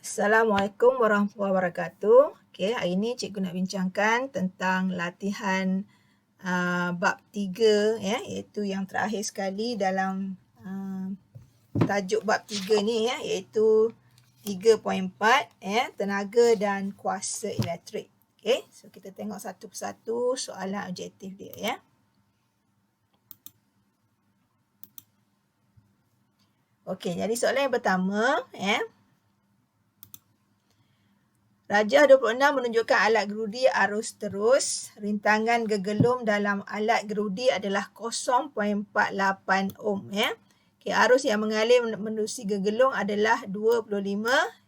Assalamualaikum warahmatullahi wabarakatuh. Okey, hari ini cikgu nak bincangkan tentang latihan bab 3 ya, iaitu yang terakhir sekali dalam tajuk bab 3 ni ya, iaitu 3.4 ya, tenaga dan kuasa elektrik. Okey, so kita tengok satu persatu soalan objektif dia ya. Okey, jadi soalan yang pertama ya. Rajah 26 menunjukkan alat gerudi arus terus. Rintangan gegelum dalam alat gerudi adalah 0.48 ohm ya. Okay, arus yang mengalir menerusi gegelung adalah 25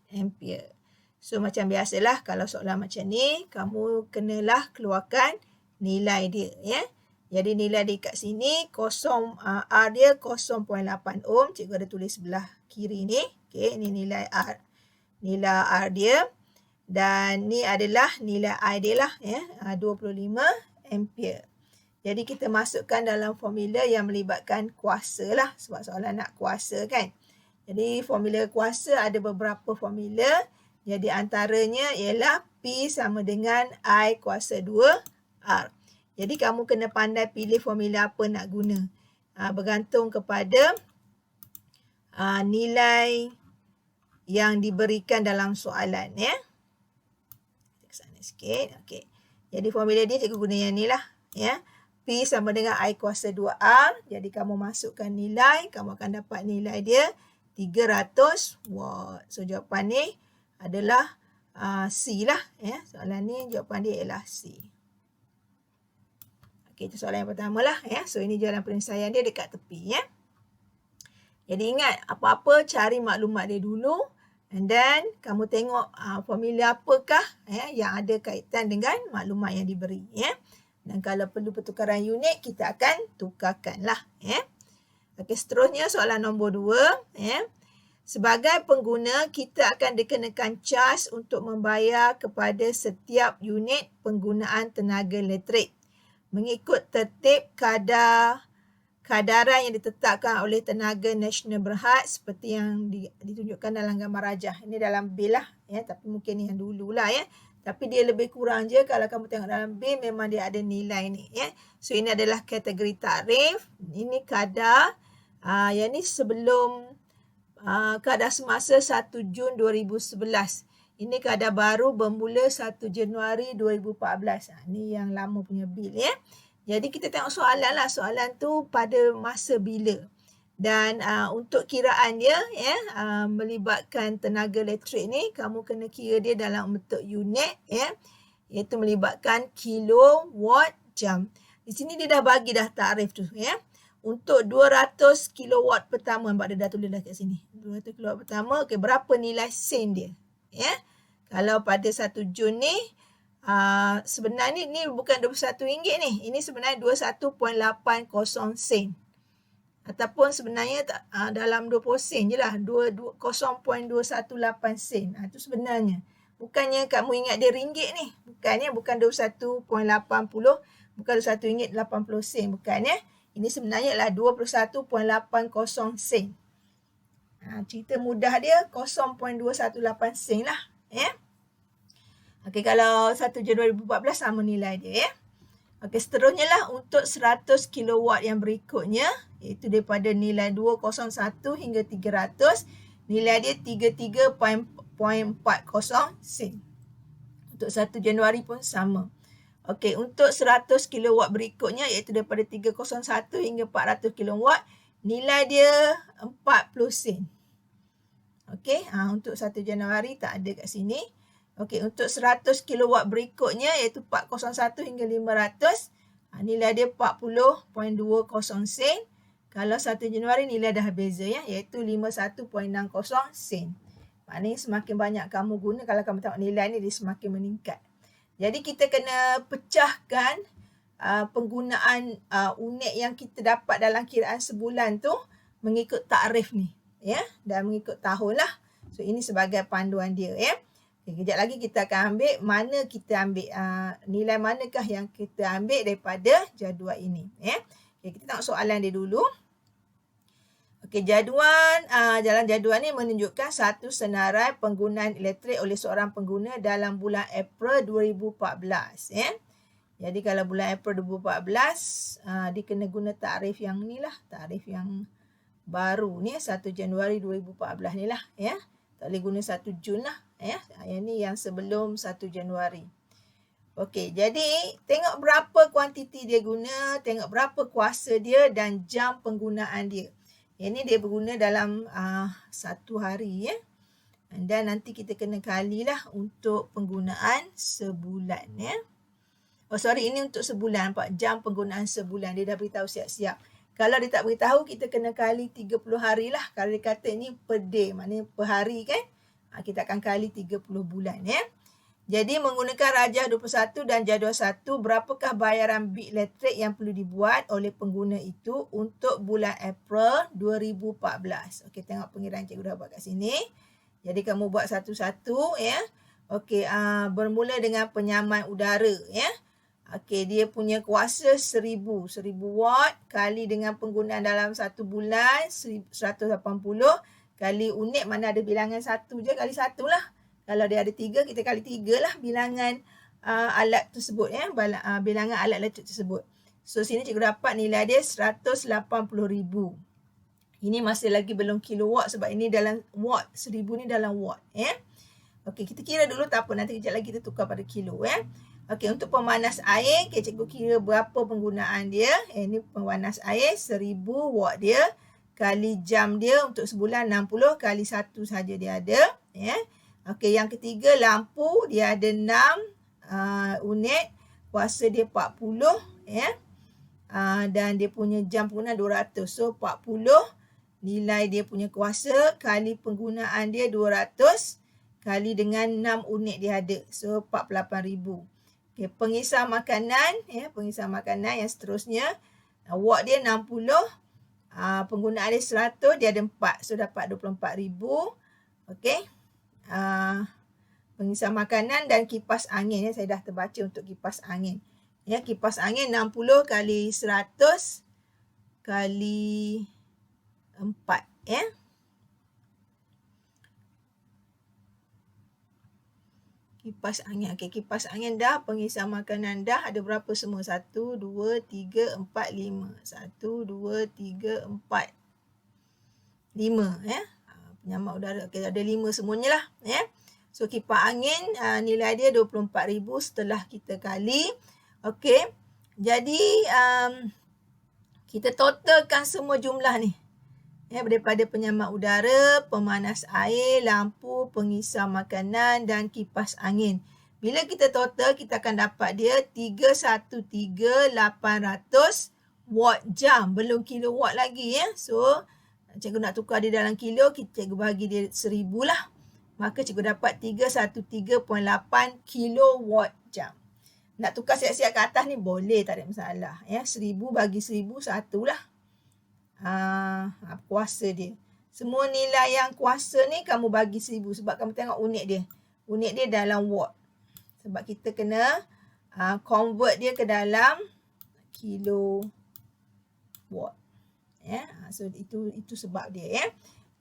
ampere. So macam biasalah kalau soalan macam ni, kamu kenalah keluarkan nilai dia ya. Jadi nilai dia kat sini R dia 0.8 ohm. Cikgu ada tulis sebelah kiri ni. Okay, ini nilai R. Nilai R dia. Dan ni adalah nilai I dia lah ya, 25 ampere. Jadi kita masukkan dalam formula yang melibatkan kuasa lah, sebab soalan nak kuasa kan. Jadi formula kuasa ada beberapa formula. Jadi antaranya ialah P sama dengan I kuasa 2R. Jadi kamu kena pandai pilih formula apa nak guna. Bergantung kepada nilai yang diberikan dalam soalan ya. Sikit. Okey. Jadi formula dia cikgu guna yang ni lah ya. P sama dengan I kuasa 2R. Jadi kamu masukkan nilai, kamu akan dapat nilai dia 300 watt. So jawapan ni adalah C lah ya. Soalan ni jawapan dia ialah C. Okey, itu soalan yang pertama lah ya. So ini jawapan penyelesaian dia dekat tepi ya. Jadi ingat, apa-apa cari maklumat dia dulu. And then kamu tengok formula apakah ya, yang ada kaitan dengan maklumat yang diberi ya. Dan kalau perlu pertukaran unit, kita akan tukarkan lah ya. Okey, seterusnya soalan nombor 2 ya. Sebagai pengguna, kita akan dikenakan caj untuk membayar kepada setiap unit penggunaan tenaga elektrik mengikut tertib kadaran yang ditetapkan oleh Tenaga Nasional Berhad seperti yang ditunjukkan dalam gambar rajah. Ini dalam bil lah ya, tapi mungkin yang dulu lah ya. Tapi dia lebih kurang je, kalau kamu tengok dalam bil memang dia ada nilai ni ya. So ini adalah kategori tarif. Ini kadar. Yang ni sebelum kadar semasa 1 Jun 2011. Ini kadar baru bermula 1 Januari 2014. Ini yang lama punya bil ya. Jadi kita tengok soalan lah. Soalan tu pada masa bila. Dan untuk kiraan dia ya, melibatkan tenaga elektrik ni, kamu kena kira dia dalam bentuk unit ya. Iaitu melibatkan kilowatt jam. Di sini dia dah bagi dah tarif tu ya. Untuk 200 kilowatt pertama, sebab dia dah tulis dah kat sini. 200 kilowatt pertama, okay, berapa nilai sen dia? Ya. Kalau pada 1 Jun ni, sebenarnya ni bukan RM21 ni. Ini sebenarnya 21.80 sen. Ataupun sebenarnya dalam 20 sen je lah. 0.218 sen. Itu sebenarnya. Bukannya kamu ingat dia ringgit ni. Bukannya, bukan 21.80. Bukan RM21.80. Bukannya. Ini sebenarnya adalah 21.80 sen. Cerita mudah dia 0.218 sen lah. Ya. Okey, kalau 1 Januari 2014 sama nilai dia ya. Okey, seterusnya lah untuk 100 kilowatt yang berikutnya, iaitu daripada nilai 201 hingga 300, nilai dia 33.40 sen. Untuk 1 Januari pun sama. Okey, untuk 100 kilowatt berikutnya, iaitu daripada 301 hingga 400 kilowatt, nilai dia 40 sen. Okey, untuk 1 Januari tak ada kat sini. Okey, untuk 100 kilowatt berikutnya iaitu 401 hingga 500, nilai dia 40.20 sen. Kalau 1 Januari nilai dah beza ya, iaitu 51.60 sen. Maknanya semakin banyak kamu guna, kalau kamu tengok nilai ni dia semakin meningkat. Jadi kita kena pecahkan penggunaan unit yang kita dapat dalam kiraan sebulan tu mengikut takrif ni ya, dan mengikut tahun lah. So ini sebagai panduan dia ya. Kejap lagi kita akan ambil mana kita ambil nilai manakah yang kita ambil daripada jadual ini ya. Okay, kita tengok soalan dia dulu. Okey, jalan jadual ni menunjukkan satu senarai penggunaan elektrik oleh seorang pengguna dalam bulan April 2014 ya. Jadi kalau bulan April 2014 dia kena guna tarikh yang ni lah, tarikh yang baru ni 1 Januari 2014 ni lah ya. Tak boleh guna 1 Jun lah ya. Yang ni yang sebelum 1 Januari. Okey, jadi tengok berapa kuantiti dia guna, tengok berapa kuasa dia dan jam penggunaan dia. Yang ni dia berguna dalam 1 hari ya. Dan nanti kita kena kalilah untuk penggunaan sebulan ya. Oh sorry, ini untuk sebulan, nampak jam penggunaan sebulan. Dia dah beritahu siap-siap. Kalau dia tak beritahu, kita kena kali 30 hari lah. Kalau dia kata ni per day, maknanya per hari kan. Kita akan kali 30 bulan ya. Jadi menggunakan rajah 21 dan jadual 1, berapakah bayaran bil elektrik yang perlu dibuat oleh pengguna itu untuk bulan April 2014. Okey, tengok pengiraan cikgu dah buat kat sini. Jadi kamu buat satu-satu ya. Okey, bermula dengan penyaman udara ya. Okey, dia punya kuasa 1000 watt kali dengan penggunaan dalam 1 bulan 180 kali unit, mana ada bilangan 1 je, kali 1 lah. Kalau dia ada 3, kita kali 3 lah bilangan alat tersebut ya, bilangan alat elektrik tersebut. So sini cikgu dapat nilai dia 180,000. Ini masih lagi belum kilowatt sebab ini dalam watt, 1000 ni dalam watt ya. Okey, kita kira dulu, tak apa, nanti kejap lagi kita tukar pada kilo ya. Okey, untuk pemanas air, okay, cikgu kira berapa penggunaan dia. Ini pemanas air 1000 watt dia kali jam dia untuk sebulan 60 kali 1 saja dia ada ya. Okey, yang ketiga lampu dia ada 6 unit, kuasa dia 40 ya. Dan dia punya jam penggunaan 200. So 40 nilai dia punya kuasa kali penggunaan dia 200 kali dengan 6 unit dia ada. So 48,000. Okey, pengisar makanan ya, pengisar makanan yang seterusnya watt dia 60, penggunaan dia 100, dia ada 4. So dapat 24,000. Okey. Pengisar makanan dan kipas angin ya, saya dah terbaca untuk kipas angin ya. Kipas angin 60 kali 100 kali 4 ya. Kipas angin, okey, kipas angin dah, pengisar makanan dah, ada berapa semua? 1 2 3 4 5. 1 2 3 4 5 ya. Penyamak udara, okay, ada 5 semuanya lah ya. So kipas angin nilai dia 24,000 setelah kita kali. Okey, jadi kita totalkan semua jumlah ni ya, daripada penyamak udara, pemanas air, lampu, pengisar makanan dan kipas angin. Bila kita total, kita akan dapat dia 313,800 watt jam, belum kilowatt lagi ya. So cikgu nak tukar dia dalam kilo, cikgu bagi dia 1000 lah. Maka cikgu dapat 313.8 kilowatt jam. Nak tukar siap-siap ke atas ni boleh, tak ada masalah ya. 1000 bagi 1000 satu lah. Kuasa dia. Semua nilai yang kuasa ni kamu bagi 1000 sebab kamu tengok unit dia. Unit dia dalam watt. Sebab kita kena convert dia ke dalam kilowatt. Ya, so itu sebab dia ya.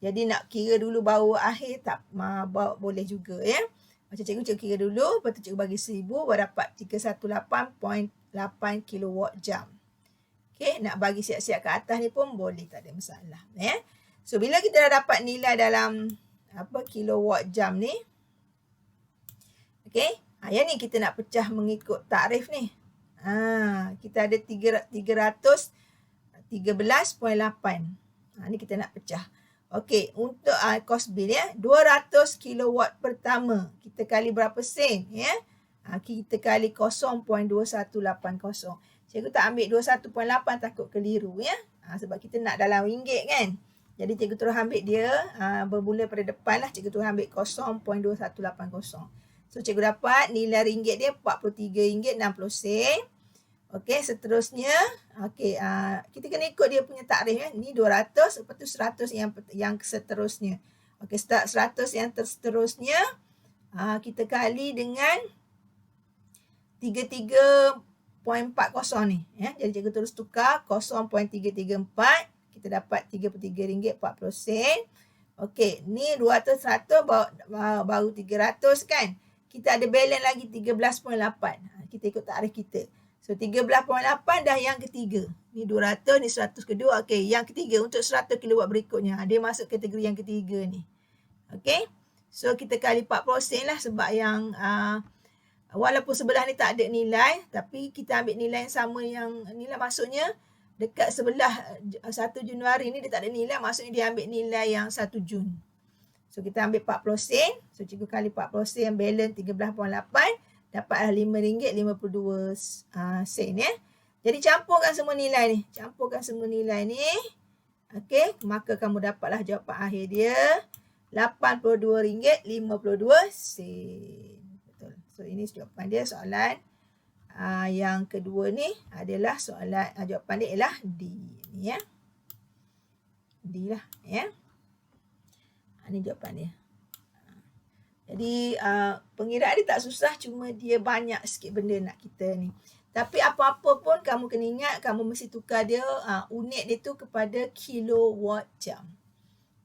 Jadi nak kira dulu baru akhir tak boleh juga ya. Macam cikgu kira dulu, lepas tu cikgu bagi 1000 baru dapat 318.8 kilowatt jam. Okey, nak bagi siap-siap ke atas ni pun boleh, tak ada masalah ya. So bila kita dah dapat nilai dalam kilowatt jam ni. Okey, yang ni kita nak pecah mengikut tarikh ni. Kita ada 313.8. Ni kita nak pecah. Okey, untuk cost bill ya, 200 kilowatt pertama. Kita kali berapa sen ya? Kita kali 0.2180. Cikgu tak ambil 21.8 takut keliru ya. Sebab kita nak dalam ringgit kan. Jadi cikgu terus ambil dia bermula pada depan lah. Cikgu terus ambil 0.2180. So cikgu dapat nilai ringgit dia RM43.60. Okey, seterusnya okey, kita kena ikut dia punya tarikh ya. Ni 200, lepas tu 100 yang seterusnya. Okey, 100 yang seterusnya kita kali dengan 33.40 ni ya. Jadi cikgu terus tukar 0.334. kita dapat RM33.40. Okey, ni 200 baru 300 kan. Kita ada balance lagi 13.8. Kita ikut tarikh kita. So 13.8 dah yang ketiga. Ni 200, ni 100 kedua. Okey, yang ketiga untuk 100 kilowatt berikutnya. Dia masuk kategori yang ketiga ni. Okey. So kita kali 40% lah sebab yang walaupun sebelah ni tak ada nilai, tapi kita ambil nilai yang sama yang nilai, maksudnya dekat sebelah 1 Januari ni dia tak ada nilai, maksudnya dia ambil nilai yang 1 Jun. So kita ambil 40%, so cikgu kali 40% balance 13.8, dapatlah RM5.52 ya. Jadi campurkan semua nilai ni, okey, maka kamu dapatlah jawapan akhir dia RM82.52. Betul. So ini jawapan dia. Soalan yang kedua ni adalah soalan jawapan dia ialah D ni ya. D lah ya. Ini jawapan dia. Jadi pengiraan dia tak susah, cuma dia banyak sikit benda nak kita ni. Tapi apa-apa pun kamu kena ingat, kamu mesti tukar dia unit dia tu kepada kilowatt jam.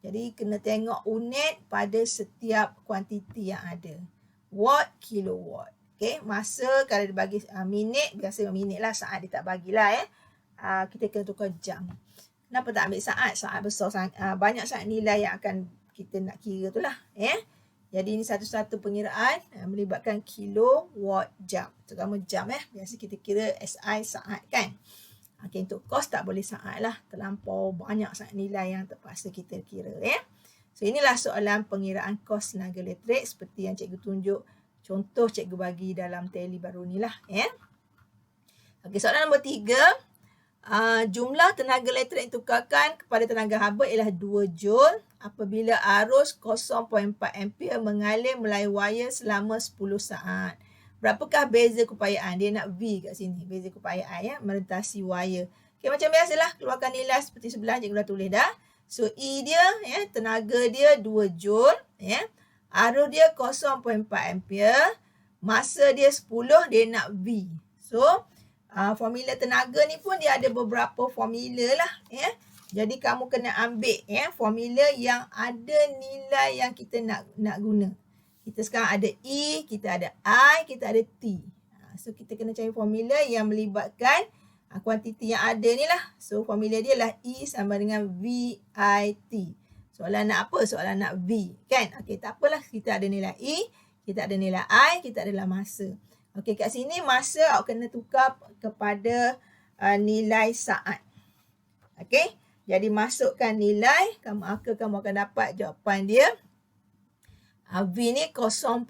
Jadi kena tengok unit pada setiap kuantiti yang ada. Watt, kilowatt. Okay, masa kalau dia bagi minit, biasa minit lah, saat dia tak bagilah ya. Kita kena tukar jam. Kenapa tak ambil saat? Saat besar sangat, banyak sangat nilai yang akan kita nak kira tu lah. Ya. Jadi ini satu-satu pengiraan melibatkan kilowatt jam. Terutama jam ya. Biasa kita kira SI saat kan. Okay, untuk kos tak boleh saat lah. Terlampau banyak sangat nilai yang terpaksa kita kira ya. So inilah soalan pengiraan kos tenaga elektrik seperti yang cikgu tunjuk. Contoh cikgu bagi dalam teli baru ni lah ya. Okay, soalan nombor 3. Jumlah tenaga elektrik yang ditukarkan kepada tenaga haba ialah 2 Joule apabila arus 0.4 ampere mengalir melalui wayar selama 10 saat. Berapakah beza keupayaan? Dia nak V kat sini. Beza keupayaan ya, melintasi wayar. Okay, macam biasalah, keluarkan nilai seperti sebelah cikgu dah tulis dah. So E dia ya, tenaga dia 2 Joule ya. Arus dia 0.4 ampere. Masa dia 10, dia nak V. So formula tenaga ni pun dia ada beberapa formula lah ya. Jadi kamu kena ambil ya formula yang ada nilai yang kita nak guna. Kita sekarang ada E, kita ada I, kita ada T. So kita kena cari formula yang melibatkan kuantiti yang ada ni lah. So formula dia lah E sama dengan VIT. Soalan nak apa? Soalan nak V kan? Okey, tak apalah, kita ada nilai E, kita ada nilai I, kita adalah masa. Okey, kat sini masa awak kena tukar kepada nilai saat. Okey, jadi masukkan nilai, kamu akan dapat jawapan dia. V ni 0.5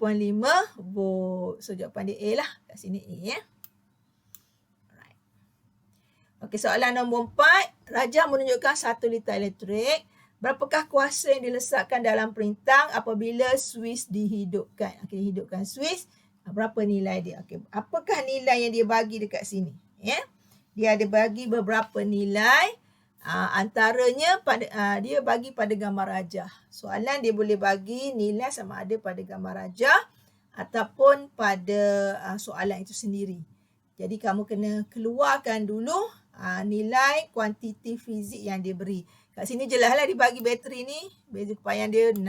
volt. So jawapan dia A lah. Kat sini A ya. Alright. Okey, soalan nombor 4. Rajah menunjukkan 1 liter elektrik. Berapakah kuasa yang diletakkan dalam perintang apabila suis dihidupkan? Okey, hidupkan suis. Berapa nilai dia? Okey, apakah nilai yang dia bagi dekat sini? Ya. Dia ada bagi beberapa nilai. Antaranya dia bagi pada gambar rajah. Soalan dia boleh bagi nilai sama ada pada gambar rajah ataupun pada soalan itu sendiri. Jadi kamu kena keluarkan dulu nilai kuantiti fizik yang dia beri. Kat sini jelaslah dia bagi bateri ni, beza keupayaan dia 6,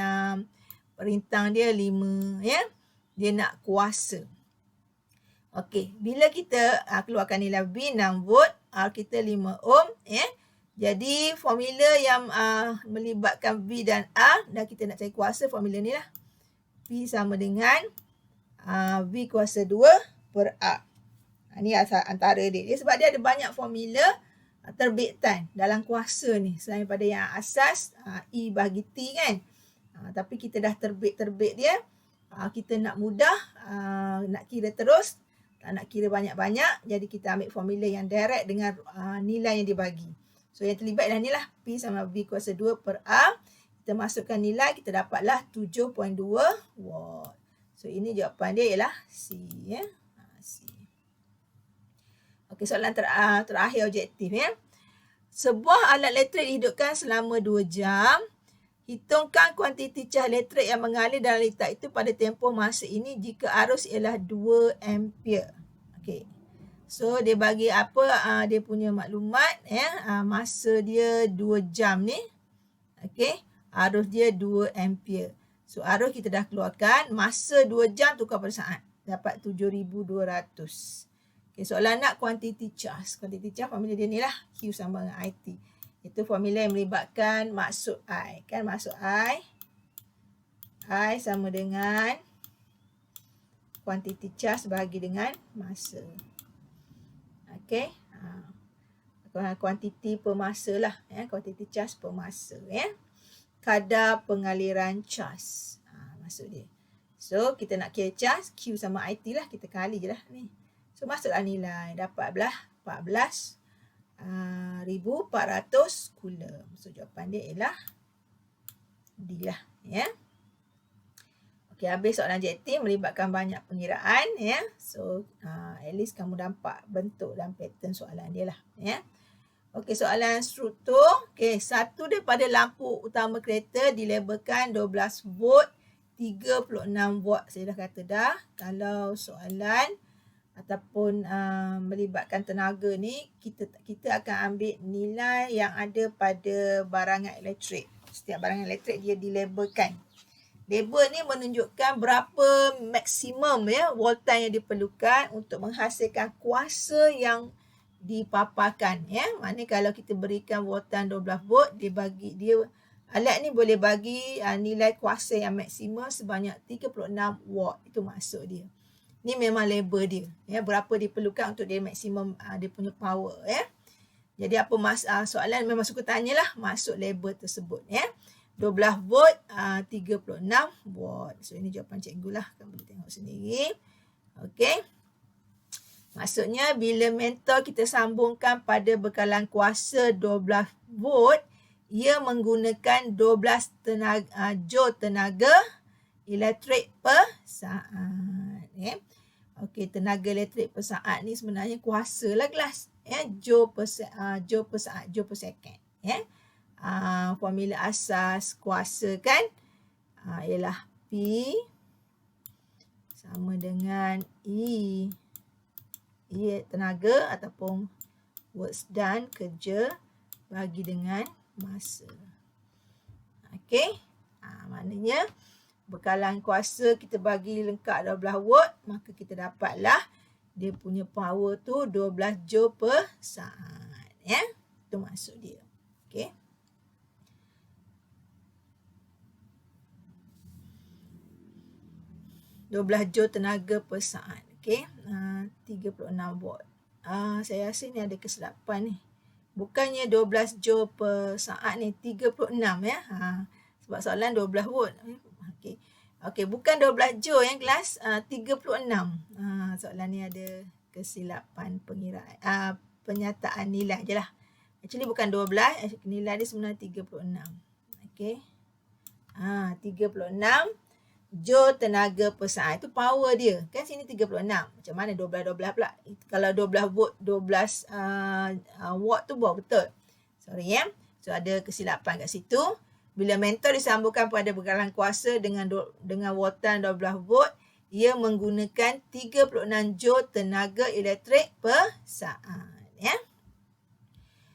perintang dia 5 ya. Dia nak kuasa. Okey, bila kita keluarkan nilai V 6 volt, R kita 5 ohm ya. Jadi formula yang melibatkan V dan R, dan kita nak cari kuasa, formula ni lah. V sama dengan V kuasa 2 per R. Ini antara dia. Sebab dia ada banyak formula terbitan dalam kuasa ni. Selain pada yang asas E bagi T kan. Tapi kita dah terbit dia. Kita nak mudah, nak kira terus, tak nak kira banyak-banyak. Jadi kita ambil formula yang direct dengan nilai yang dia bagi. So yang terlibat dah ni lah, P sama V kuasa 2 per R. Kita masukkan nilai, kita dapatlah 7.2 watt. So ini jawapan dia ialah C ya. C. Okey, soalan terakhir objektif ya. Sebuah alat elektrik dihidupkan selama 2 jam. Hitungkan kuantiti cahaya elektrik yang mengalir dalam litar itu pada tempoh masa ini jika arus ialah 2 ampere. Okey. So dia bagi apa? Dia punya maklumat masa dia 2 jam ni. Okey, arus dia 2 ampere. So arus kita dah keluarkan, masa 2 jam tukar pada saat. Dapat 7,200. Okey, soalan nak quantity charge. Quantity charge formula dia ni lah, Q sama dengan IT. Itu formula yang melibatkan maksud I. Kan maksud I sama dengan quantity charge bagi dengan masa. Okey. Kuantiti per masa lah. Kuantiti charge per masa. Kadar pengaliran charge. Maksud dia. So, kita nak kira charge. Q sama IT lah. Kita kali je lah ni. So, masuklah nilai. Dapat 14,400 coulomb. So, jawapan dia ialah D lah. Okey, habis soalan JT melibatkan banyak pengiraan. So, at least kamu nampak bentuk dan pattern soalan dia lah. Okey, soalan struktur. Okey, satu daripada lampu utama kereta dilabelkan 12 volt, 36 watt. Saya dah kata dah. Kalau soalan ataupun melibatkan tenaga ni, kita akan ambil nilai yang ada pada barangan elektrik. Setiap barangan elektrik dia dilabelkan. Label ni menunjukkan berapa maksimum voltan yang diperlukan untuk menghasilkan kuasa yang dipaparkan. Maknanya kalau kita berikan voltan 12 volt, alat ni boleh bagi nilai kuasa yang maksimum sebanyak 36 watt. Itu maksud dia. Ni memang label dia. Berapa diperlukan untuk dia maksimum dia punya power. Jadi apa soalan memang suka tanyalah maksud label tersebut. 12 volt, 36 watt. So, ini jawapan cikgu lah. Kamu boleh tengok sendiri. Okey. Maksudnya, bila mentor kita sambungkan pada bekalan kuasa 12 volt, ia menggunakan 12 joule tenaga elektrik per saat. Okey, tenaga elektrik per saat ni sebenarnya kuasa lah kelas. Joule per saat, joule per second. Formula asas kuasa kan ialah P sama dengan E tenaga ataupun works done, kerja bagi dengan masa. Okey. Maknanya bekalan kuasa kita bagi lengkap 12 watt, maka kita dapatlah dia punya power tu 12 joule per saat. Itu maksud dia. Okey. 12 joule tenaga per saat. Okey. 36 watt. Saya rasa ni ada kesilapan ni. Bukannya 12 joule per saat ni, 36 sebab soalan 12 watt. Okey. Okey, bukan 12 joule yang kelas, 36. Soalan ni ada kesilapan pengiraan, penyataan nilai je lah. Actually bukan 12, nilai dia sebenarnya 36. Okey. 36 joule tenaga per saat. Itu power dia. Kan sini 36. Macam mana 12 pula? Kalau 12 volt, 12 watt tu buat betul. Sorry So ada kesilapan kat situ. Bila mentor disambungkan pada bekalan kuasa dengan voltan 12 volt, ia menggunakan 36 joule tenaga elektrik per saat.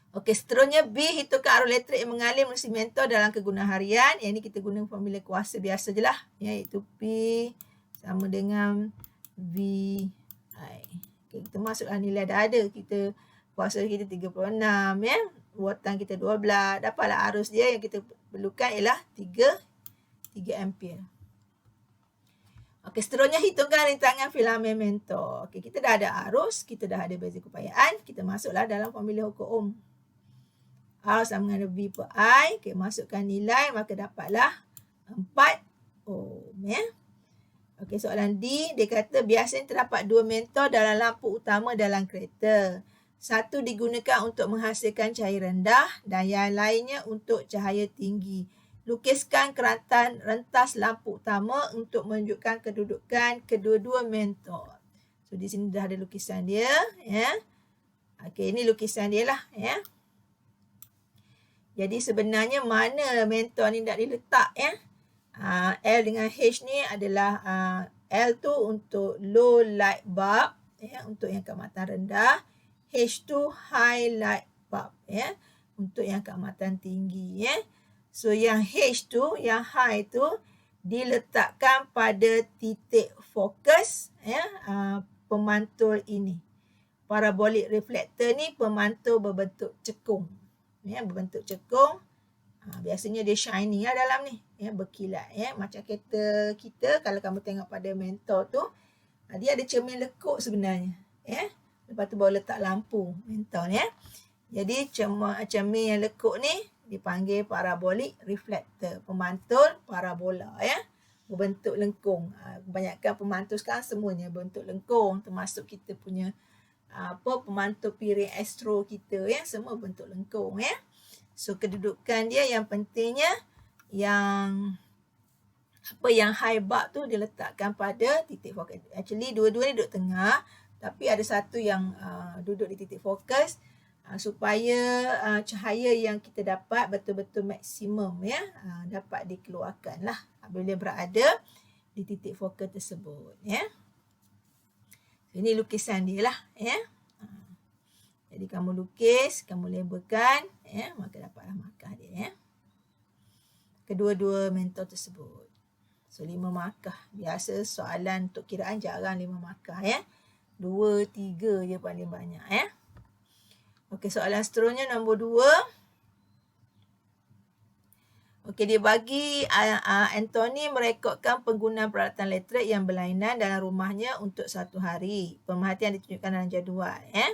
Okey, seterusnya B, hitungkan arus elektrik yang mengalir melalui mentor dalam kegunaan harian. Yang ni kita guna formula kuasa biasa je lah. Iaitu P sama dengan VI. Okay, kita masuklah nilai dah ada. Kuasa kita 36 Voltan kita 12. Dapatlah arus dia yang kita perlukan ialah 3 ampere. Okey, seterusnya hitungkan rintangan filamen mentor. Okey, kita dah ada arus, kita dah ada beza keupayaan. Kita masuklah dalam formula hukum Ohm. R sama dengan V per I. Okay, masukkan nilai, maka dapatlah 4 ohm. Okey, soalan D, dia kata biasanya terdapat 2 mentor dalam lampu utama dalam kereta. Satu digunakan untuk menghasilkan cahaya rendah dan yang lainnya untuk cahaya tinggi. Lukiskan keratan rentas lampu utama untuk menunjukkan kedudukan kedua-dua mentor. So, di sini dah ada lukisan dia. Okey, ini lukisan dia lah. Jadi sebenarnya mana mentor ni nak diletak L dengan H ni adalah L tu untuk low light bulb, ya, untuk yang keamatan rendah. H2 high light bulb, ya, untuk yang keamatan tinggi, ya. So yang H2, yang high tu diletakkan pada titik fokus, ya, pemantul ini. Parabolic reflector ni pemantul berbentuk cekung, ya, berbentuk cekung. Biasanya dia shiny lah dalam ni, ya, berkilat, ya, macam kereta kita. Kalau kamu tengok pada mentor tu, dia ada cermin lekuk sebenarnya, ya. Lepas tu baru letak lampu mentor ni, ya. Jadi cermin yang lekuk ni dipanggil parabolic reflector, pemantul parabola, ya, berbentuk lengkung. Kebanyakan pemantul sekarang semuanya berbentuk lengkung, termasuk kita punya pemantul piring astro kita, ya, semua bentuk lengkung, ya. So kedudukan dia yang pentingnya yang high bulb tu diletakkan pada titik fokus. Actually dua-dua ni duduk tengah, tapi ada satu yang duduk di titik fokus supaya cahaya yang kita dapat betul-betul maksimum, ya, dapat dikeluarkan lah bila berada di titik fokus tersebut, ya. Ini lukisan dia lah, ya. Jadi kamu lukis, kamu labelkan, ya, maka dapatlah markah dia, ya. Kedua-dua mentor tersebut. So 5 markah. Biasa soalan untuk kiraan jarang 5 markah, ya. 2, 3 je paling banyak, ya. Okey, soalan seterusnya nombor 2. Okey, dia bagi Anthony merekodkan penggunaan peralatan elektrik yang berlainan dalam rumahnya untuk 1 hari. Pemerhatian ditunjukkan dalam jadual, ya.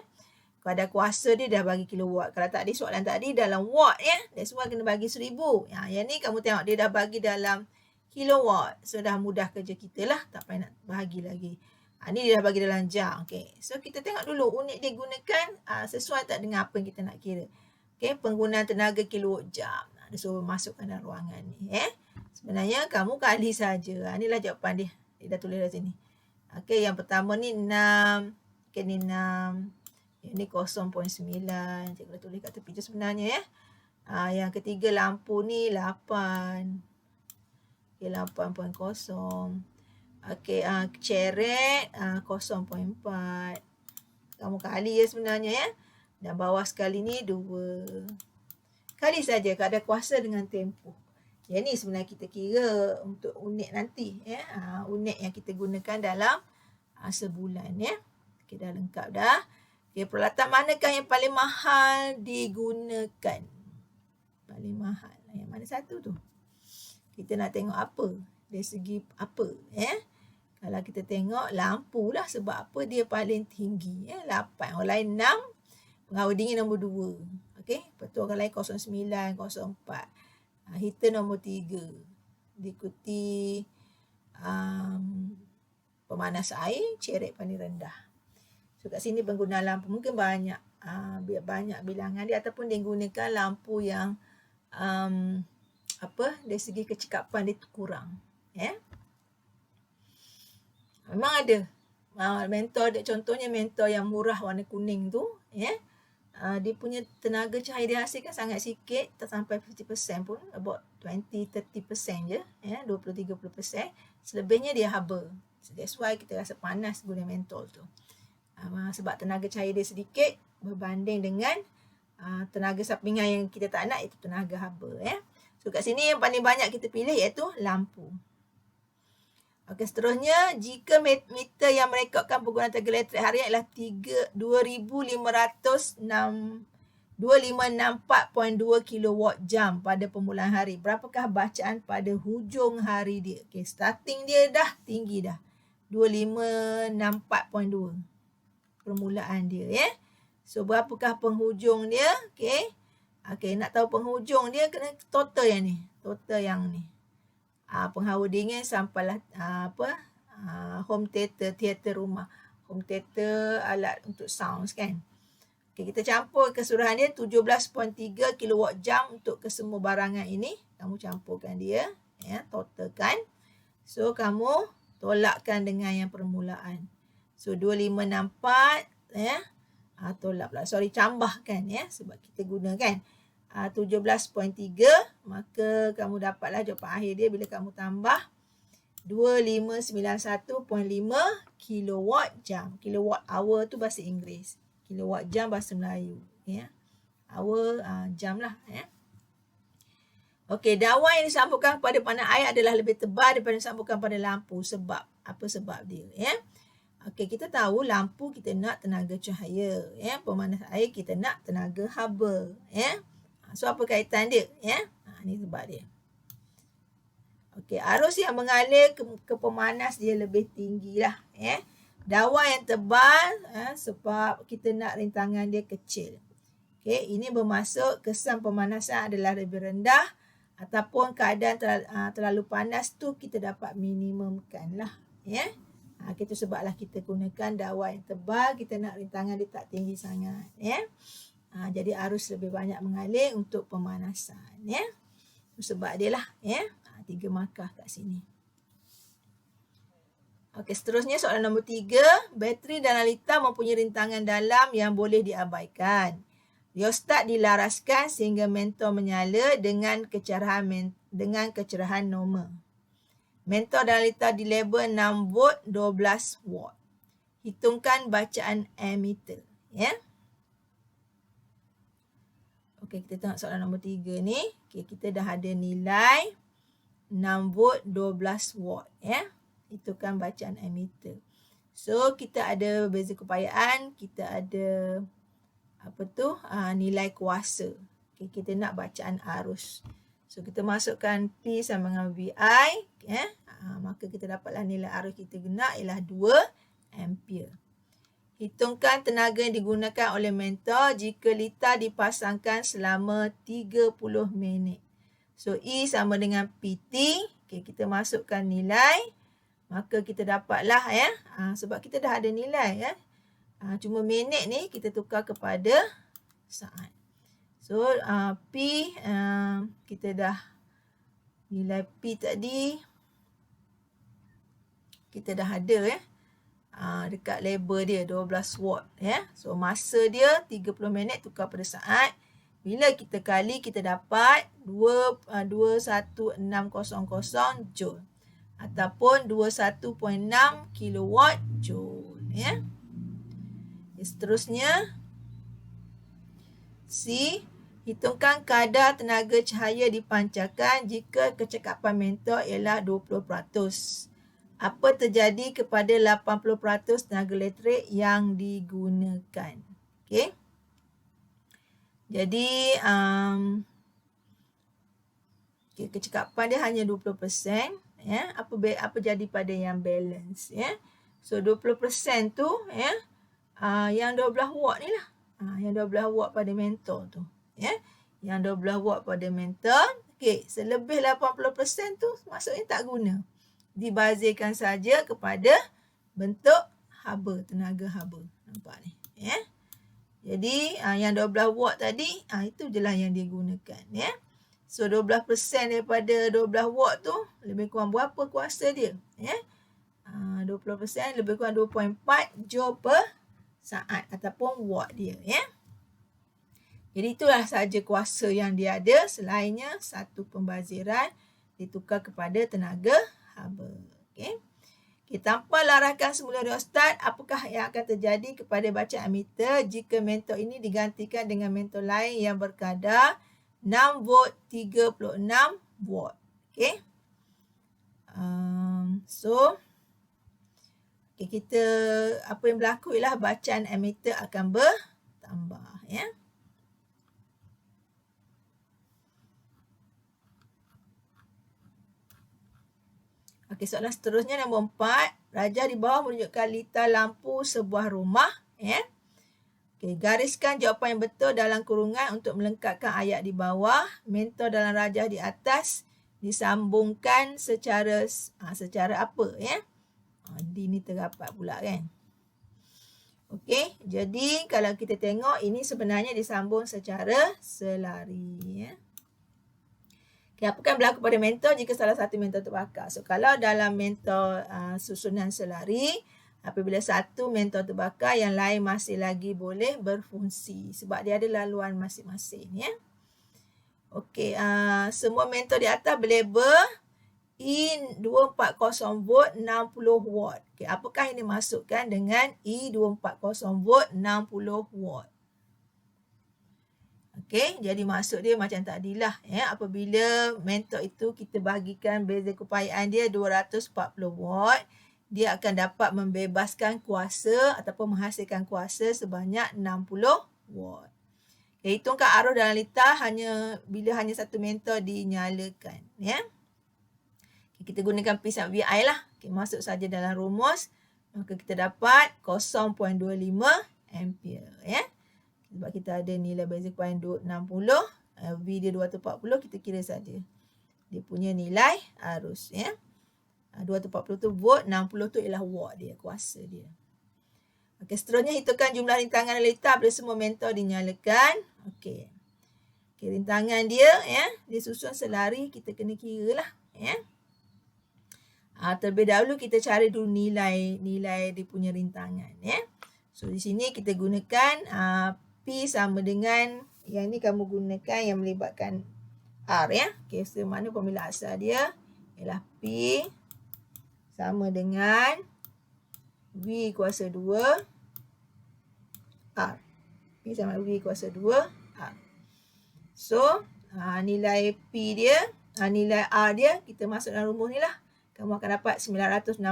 Kadar kuasa dia dah bagi kilowatt. Kalau tadi soalan tadi dalam watt, ya. That's why kena bagi 1000. Yang ni kamu tengok dia dah bagi dalam kilowatt. So dah mudah kerja kita lah. Tak payah nak bahagi lagi. Ni dia dah bagi dalam jam. Okay. So kita tengok dulu unit dia gunakan sesuai tak dengan apa yang kita nak kira. Okay. Penggunaan tenaga kilowatt jam. Dia suruh masukkan dalam ruangan ni. Sebenarnya kamu kali saja. Inilah jawapan dia. Dia dah tulis dah sini. Okay. Yang pertama ni 6. Okay, ni 6. Ini 0.9. Cikgu dah tulis kat tepi je sebenarnya, ya. Yang ketiga lampu ni 8. Okay, 8.0. Okay, ceret 0.4. Kamu kali ya sebenarnya, ya. Dan bawah sekali ni 2. Kali saja kadar kuasa dengan tempoh. Yang ni sebenarnya kita kira untuk unit nanti, ya. Unit yang kita gunakan dalam sebulan, ya. Okay, dah lengkap dah. Okay, peralatan manakah yang paling mahal digunakan? Paling mahal. Yang mana satu tu? Kita nak tengok apa? Dari segi apa? Kalau kita tengok lampu lah. Sebab apa dia paling tinggi? 8. Orang lain 6. Pengawal dingin nombor 2. Okay. Lepas tu orang lain 09, 04. Heater nombor 3. Diikuti pemanas air, ceret paling rendah. So kat sini penggunaan lampu mungkin banyak bilangan dia ataupun dia gunakan lampu yang dari segi kecekapan dia kurang, ya. Memang ada mentor dia, contohnya mentor yang murah warna kuning tu, ya. Dia punya tenaga cahaya dia hasilkan sangat sikit, tak sampai 50% pun, about 20-30% je, ya, 20-30%. Selebihnya dia haba. So that's why kita rasa panas guna mentol tu. Sebab tenaga cahaya dia sedikit berbanding dengan tenaga sampingan yang kita tak nak, itu tenaga haba, ya. So kat sini yang paling banyak kita pilih iaitu lampu. Okey, seterusnya jika meter yang merekodkan penggunaan tenaga elektrik harian ialah 2564.2 kilowatt jam pada permulaan hari, berapakah bacaan pada hujung hari dia? Okey, starting dia dah tinggi dah. 2564.2 permulaan dia, ya. So berapakah penghujung dia? Okey. Okey, nak tahu penghujung dia kena total yang ni. Total yang ni. Penghawa dingin sampailah home theater rumah. Home theater alat untuk sounds, kan. Okey, kita campur keseluruhan dia 17.3 kilowatt jam untuk kesemua barangan ini. Kamu campurkan dia, ya, totalkan. So kamu tolakkan dengan yang permulaan. So 2564, ya. Tolak pula. Tambahkan, ya. Sebab kita gunakan 17.3. Maka kamu dapatlah jawapan akhir dia bila kamu tambah 2591.5 kilowatt jam. Kilowatt hour tu bahasa Inggeris. Kilowatt jam bahasa Melayu. Ya. Hour jam lah. Ya. Okey, dawan yang disambungkan kepada panel air adalah lebih tebal daripada disambungkan pada lampu. Sebab apa sebab dia? Ya. Okey, kita tahu lampu kita nak tenaga cahaya. Ya. Pemanas air kita nak tenaga haba. Ya. So apa kaitan dia? Ya. Ini sebab dia. Okey, arus yang mengalir ke pemanas dia lebih tinggi lah. Ya. Dawan yang tebal sebab kita nak rintangan dia kecil. Okey, ini bermaksud kesan pemanasan adalah lebih rendah ataupun keadaan terlalu panas tu kita dapat minimumkan lah. Ya. Itu sebablah kita gunakan dawan yang tebal, kita nak rintangan dia tak tinggi sangat. Ya. Jadi arus lebih banyak mengalir untuk pemanasan. Ya. Sebab dia lah. Ya. 3 markah kat sini. Okey, seterusnya soalan nombor 3. Bateri dalam litar mempunyai rintangan dalam yang boleh diabaikan. Riostat dilaraskan sehingga mentol menyala dengan kecerahan normal. Mentol dalam litar dilabel 6 volt 12 watt. Hitungkan bacaan ammeter. Ya. Okey, kita tengok soalan nombor 3 ni. Okey, kita dah ada nilai 6 volt 12 watt. Ya. Hitungkan bacaan ammeter. So, kita ada beza keupayaan, kita ada nilai kuasa. Okay, kita nak bacaan arus. So, kita masukkan P sama dengan VI. Maka kita dapatlah nilai arus kita guna ialah 2 ampere. Hitungkan tenaga yang digunakan oleh mentol jika litar dipasangkan selama 30 minit. So, E sama dengan PT. Okay, kita masukkan nilai. Maka kita dapatlah sebab kita dah ada nilai cuma minit ni kita tukar kepada saat. So P kita dah nilai P tadi kita dah ada dekat label dia 12 watt So masa dia 30 minit tukar pada saat. Bila kita kali kita dapat 21600 joule ataupun 21.6 kilowatt joule. Seterusnya, C. Hitungkan kadar tenaga cahaya dipancarkan jika kecekapan mentol ialah 20%. Apa terjadi kepada 80% tenaga elektrik yang digunakan? Okey. Jadi, kecekapan dia hanya 20%. Apa jadi pada yang balance? So, 20% tu, yang 12 watt ni lah. Yang 12 watt pada mentol tu. Yang 12 watt pada mentol. Okey, selebih 80% tu maksudnya tak guna. Dibazirkan saja kepada bentuk haba, tenaga haba. Nampak ni. Jadi, yang 12 watt tadi, itu je lah yang digunakan. So, 12% daripada 12 watt tu, lebih kurang berapa kuasa dia? 20% lebih kurang 2.4 joule per saat ataupun watt dia. Jadi itulah sahaja kuasa yang dia ada. Selainnya satu pembaziran ditukar kepada tenaga haba. Okay. Tanpa larangan semula riostat, apakah yang akan terjadi kepada bacaan ammeter jika mentol ini digantikan dengan mentol lain yang berkadar 6 volt 36 watt. Okay. Kita apa yang berlaku ialah bacaan ammeter akan bertambah. Okey, soalan seterusnya nombor 4. Raja di bawah menunjukkan litar lampu sebuah rumah. Okey, gariskan jawapan yang betul dalam kurungan untuk melengkapkan ayat di bawah. Mentol dalam rajah di atas disambungkan secara apa? D ni terdapat pula kan. Okey, jadi kalau kita tengok ini sebenarnya disambung secara selari. Okay, apa yang berlaku pada mentol jika salah satu mentol terbakar? So kalau dalam mentol susunan selari, apabila satu mentol terbakar, yang lain masih lagi boleh berfungsi sebab dia ada laluan masing-masing. Okey, semua mentol di atas berlabel E240 volt 60 watt. Okay, apakah yang dimasukkan dengan E240 volt 60 watt? Okey, jadi maksud dia macam tadilah ya, apabila mentor itu kita bahagikan beza keupayaan dia 240 watt, dia akan dapat membebaskan kuasa ataupun menghasilkan kuasa sebanyak 60 watt. Okay, hitungkan arus dalam litar bila hanya satu mentor dinyalakan ya. Okay, kita gunakan P sama VI lah. Okay, masuk saja dalam rumus, maka kita dapat 0.25 ampere ya. Sebab kita ada nilai beza keupayaan 60, V dia 240, kita kira saja dia punya nilai arus ya. 240 tu volt, 60 tu ialah watt dia, kuasa dia. Okey, seterusnya hitungkan jumlah rintangan litar bila semua mentor dinyalakan. Okey. Okey, rintangan dia ya, dia susun selari, kita kena kira lah ya. Terlebih dahulu kita cari dulu nilai dia punya rintangan ya. So di sini kita gunakan P sama dengan yang ni kamu gunakan yang melibatkan R ya. Okey, so mana formula asal dia ialah P sama dengan V kuasa 2 R. P sama V kuasa 2 R. So nilai P dia, nilai R dia kita masuk dalam rumus ni lah. Kamu akan dapat 960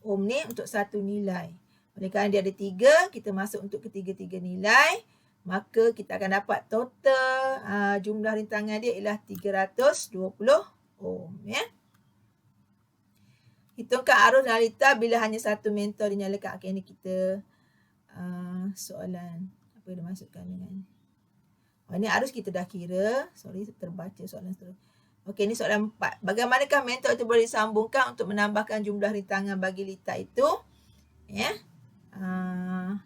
ohm ni untuk satu nilai. Oleh kerana dia ada 3, kita masuk untuk ketiga-tiga nilai. Maka kita akan dapat total jumlah rintangan dia ialah 320 ohm. Ya. Hitungkan arus dalam litar bila hanya satu mentor dinyalakan. Okay, ini kita soalan. Apa yang dimasukkan dengan. Ini arus kita dah kira. Sorry, terbaca soalan seterusnya. Okey, ini soalan 4. Bagaimanakah mentor itu boleh disambungkan untuk menambahkan jumlah rintangan bagi litar itu? Ya.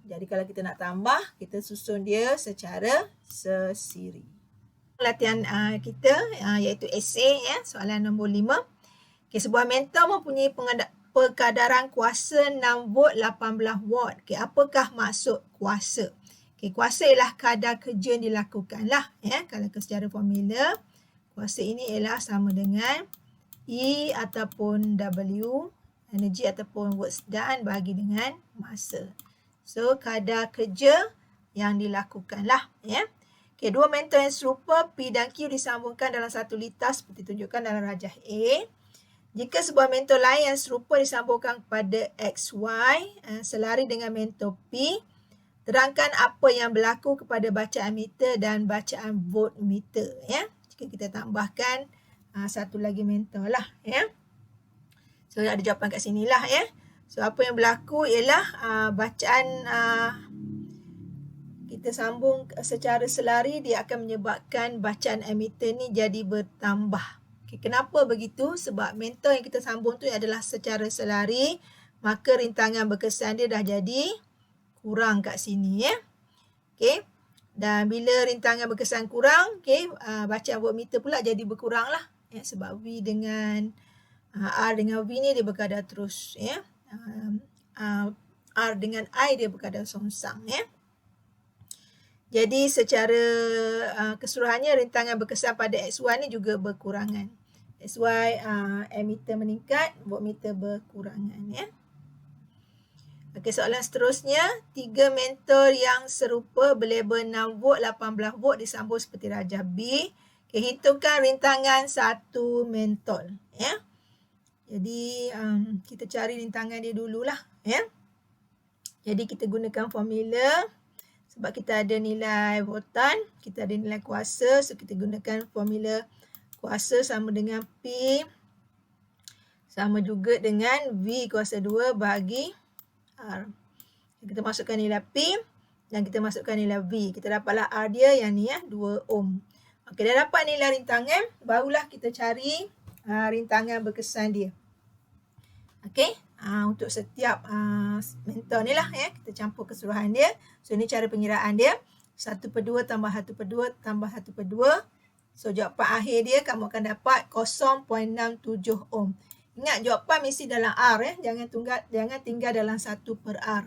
Jadi kalau kita nak tambah, kita susun dia secara sesiri. Latihan kita iaitu esei ya, soalan nombor 5. Okay, sebuah mentor mempunyai perkadaran kuasa 6 volt 18 watt. Okay, apakah maksud kuasa? Okay, kuasa ialah kadar kerja yang dilakukan lah ya. Kalau secara formula, kuasa ini ialah sama dengan E ataupun W, energi ataupun work done bagi dengan masa. So, kadar kerja yang dilakukan lah ya. Okay, dua mentor yang serupa P dan Q disambungkan dalam satu litar seperti tunjukkan dalam rajah A. Jika sebuah mentor lain yang serupa disambungkan kepada XY selari dengan mentor P, terangkan apa yang berlaku kepada bacaan meter dan bacaan voltmeter ya. Jika kita tambahkan satu lagi mentor lah ya. So ada jawapan kat sini lah ya. So apa yang berlaku ialah bacaan kita sambung secara selari, dia akan menyebabkan bacaan ammeter ni jadi bertambah. Okay, kenapa begitu? Sebab mentor yang kita sambung tu adalah secara selari, maka rintangan berkesan dia dah jadi kurang kat sini ya. Okay. Dan bila rintangan berkesan kurang, okay, bacaan voltmeter pula jadi berkurang lah ya, sebab V dengan R dengan V ni dia berkadar terus ya. R dengan I dia berkadar songsang ya. Jadi secara keseluruhannya rintangan berkesan pada XY ni juga berkurangan. XY ammeter meningkat, voltmeter berkurangan ya. Okey, soalan seterusnya, 3 mentor yang serupa berlabel 6 volt, 18 volt disambung seperti rajah B. Okey, hitungkan rintangan satu mentol ya. Jadi kita cari rintangan dia dululah ya. Jadi kita gunakan formula sebab kita ada nilai voltan, kita ada nilai kuasa, so kita gunakan formula kuasa sama dengan P sama juga dengan V kuasa 2 bagi R. Kita masukkan nilai P dan kita masukkan nilai V. Kita dapatlah R dia yang ni ya, 2 ohm. Okey, dah dapat nilai rintangan, barulah kita cari rintangan berkesan dia. Okey, untuk setiap mentor ni lah ya, kita campur keseluruhan dia. So ini cara pengiraan dia. 1/2 tambah 1/2 tambah 1/2. So jawapan akhir dia kamu akan dapat 0.67 ohm. Ingat jawapan mesti dalam R ya. Jangan tinggal dalam 1/R.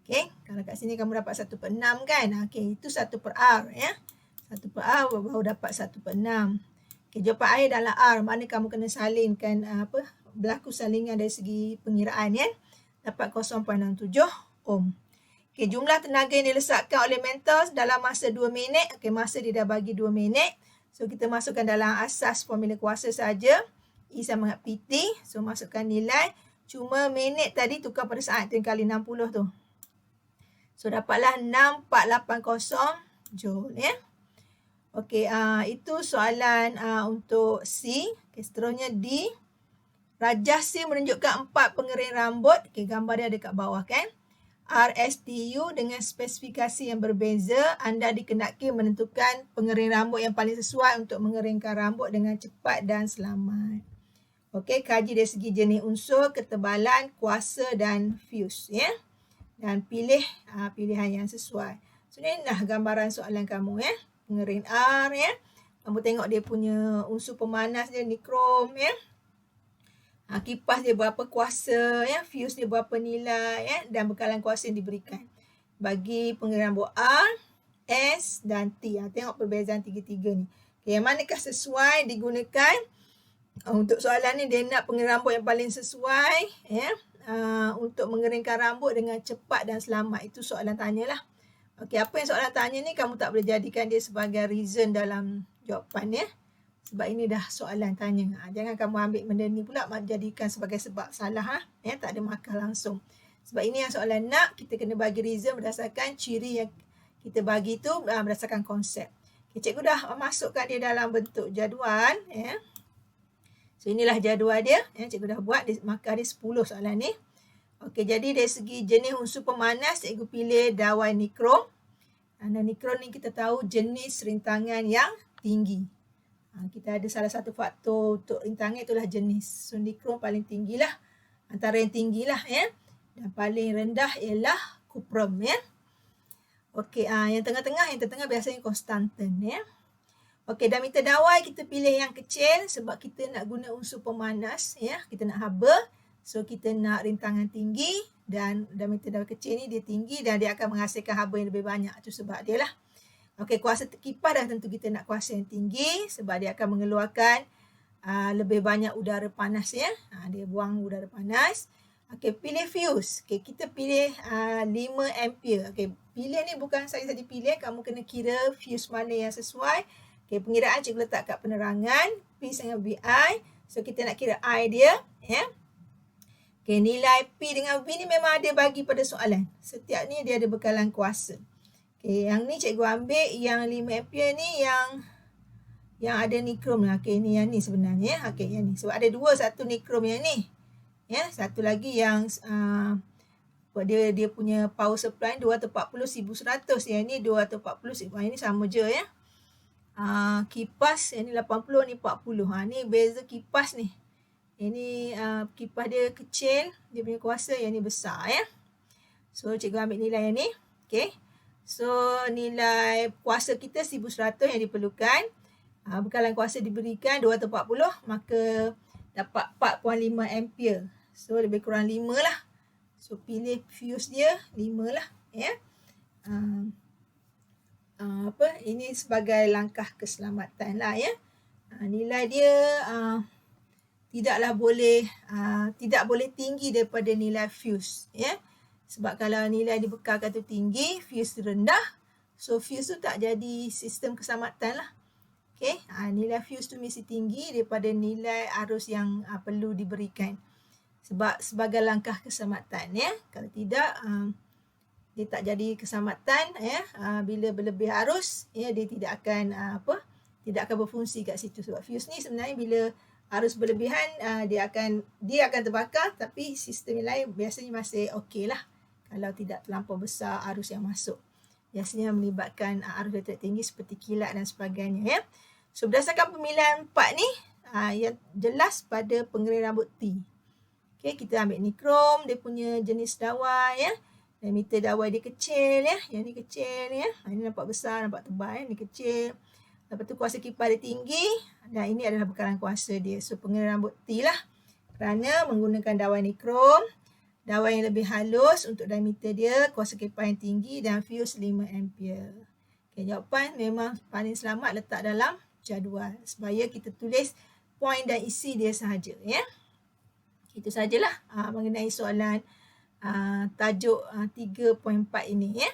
Okey, kalau kat sini kamu dapat 1/6 kan. Okey, itu 1/R ya. 1/R baru dapat 1/6. Okay, jawapan I adalah R. Mana kamu kena salinkan berlaku salingan dari segi pengiraan ya. Dapat 0.67 ohm. Okay, jumlah tenaga yang dilesatkan oleh mentor dalam masa 2 minit. Okay, masa dia dah bagi 2 minit. So, kita masukkan dalam asas formula kuasa saja. E sama dengan PT. So, masukkan nilai. Cuma minit tadi tukar pada saat. Itu yang kali 60 tu. So, dapatlah 6480 joule ya. Okey, itu soalan untuk C. Okay, seterusnya D. Rajah C menunjukkan 4 pengering rambut. Okay, gambar dia ada kat bawah kan. RSTU dengan spesifikasi yang berbeza, anda dikenaki menentukan pengering rambut yang paling sesuai untuk mengeringkan rambut dengan cepat dan selamat. Okey, kaji dari segi jenis unsur, ketebalan, kuasa dan fuse ya. Dan pilih pilihan yang sesuai. So, inilah gambaran soalan kamu ya. Pengering R ya. Kamu tengok dia punya unsur pemanas dia nikrom ya. Kipas dia berapa kuasa ya, fuse dia berapa nilai ya, dan bekalan kuasa yang diberikan. Bagi pengering rambut R, S dan T. Tengok perbezaan tiga-tiga ni. Okay, yang manakah sesuai digunakan? Untuk soalan ni dia nak pengering rambut yang paling sesuai ya, untuk mengeringkan rambut dengan cepat dan selamat. Itu soalan tanya lah. Okey, apa yang soalan tanya ni kamu tak boleh jadikan dia sebagai reason dalam jawapan ya. Sebab ini dah soalan tanya. Jangan kamu ambil benda ni pula jadikan sebagai sebab salah ya, tak ada markah langsung. Sebab ini yang soalan nak, kita kena bagi reason berdasarkan ciri yang kita bagi tu berdasarkan konsep. Okay, cikgu dah masukkan dia dalam bentuk jadual ya. So inilah jadual dia ya, cikgu dah buat, markah dia 10 soalan ni. Okey, jadi dari segi jenis unsur pemanas, cikgu pilih dawai nikrom. Dan nikrom ni kita tahu jenis rintangan yang tinggi. Kita ada salah satu faktor untuk rintangan itulah jenis. So nikrom paling tinggilah, antara yang tinggilah ya. Dan paling rendah ialah kuprum ya. Okey, yang tengah-tengah biasanya konstantan ya. Okey, diameter dawai kita pilih yang kecil sebab kita nak guna unsur pemanas ya. Kita nak haba. So kita nak rintangan tinggi dan diameter dawai kecil ni dia tinggi dan dia akan menghasilkan haba yang lebih banyak. Itu sebab dia lah. Okey, kuasa kipas dah tentu kita nak kuasa yang tinggi sebab dia akan mengeluarkan lebih banyak udara panas ya. Dia buang udara panas. Okey, pilih fuse. Okey, kita pilih 5 ampere. Okey, pilih ni bukan saja pilih, kamu kena kira fuse mana yang sesuai. Okey, pengiraan cikgu letak kat penerangan P dengan VI. So kita nak kira I dia ya. Okey, nilai P dengan V ni memang ada bagi pada soalan. Setiap ni dia ada bekalan kuasa. Okey, yang ni cikgu ambil yang 5 ampere ni yang ada nikrom lah. Okey, ni yang ni sebenarnya. Okey, yang ni. Sebab ada dua, satu nikrom yang ni. Ya, satu lagi yang dia punya power supply 240 1100. Yang ni 240 ini sama je ya. Kipas yang ni 80 ni 40. Ni beza kipas ni. Ini kipas dia kecil, dia punya kuasa, yang ni besar ya. So cikgu ambil nilai yang ni. Okey. So nilai kuasa kita 1100 yang diperlukan. Bekalan kuasa diberikan 240, maka dapat 4.5 ampere. So lebih kurang 5 lah. So pilih fuse dia 5 lah ya. Ini sebagai langkah keselamatan lah ya. Nilai dia tidak boleh tinggi daripada nilai fuse ya. Sebab kalau nilai dibekalkan tu tinggi, fuse rendah, so fuse tu tak jadi sistem keselamatan lah. Okay, nilai fuse tu mesti tinggi daripada nilai arus yang perlu diberikan. Sebab sebagai langkah keselamatan ya. Kalau tidak, dia tak jadi keselamatan ya. Bila berlebih arus, ya, dia tidak akan berfungsi kat situ. Sebab fuse ni sebenarnya bila arus berlebihan, dia akan terbakar, tapi sistem yang lain biasanya masih okey lah. Kalau tidak terlampau besar arus yang masuk. Biasanya melibatkan arus elektrik tinggi seperti kilat dan sebagainya ya. So berdasarkan pemilihan 4 ni, yang jelas pada pengering rambut T. Okay, kita ambil nikrom, dia punya jenis dawai ya. Diameter dawai dia kecil ya. Yang ni kecil ya. Ini nampak besar, nampak tebal ya. Ini kecil. Lepas tu kuasa kipas dia tinggi. Dan ini adalah bekalan kuasa dia. So pengering rambut T lah. Kerana menggunakan dawai nikrom. Dawai yang lebih halus untuk diameter dia, kuasa kipas yang tinggi dan fuse 5 ampere. Okay, jawapan memang paling selamat letak dalam jadual supaya kita tulis poin dan isi dia sahaja ya. Itu sajalah mengenai soalan tajuk 3.4 ini ya.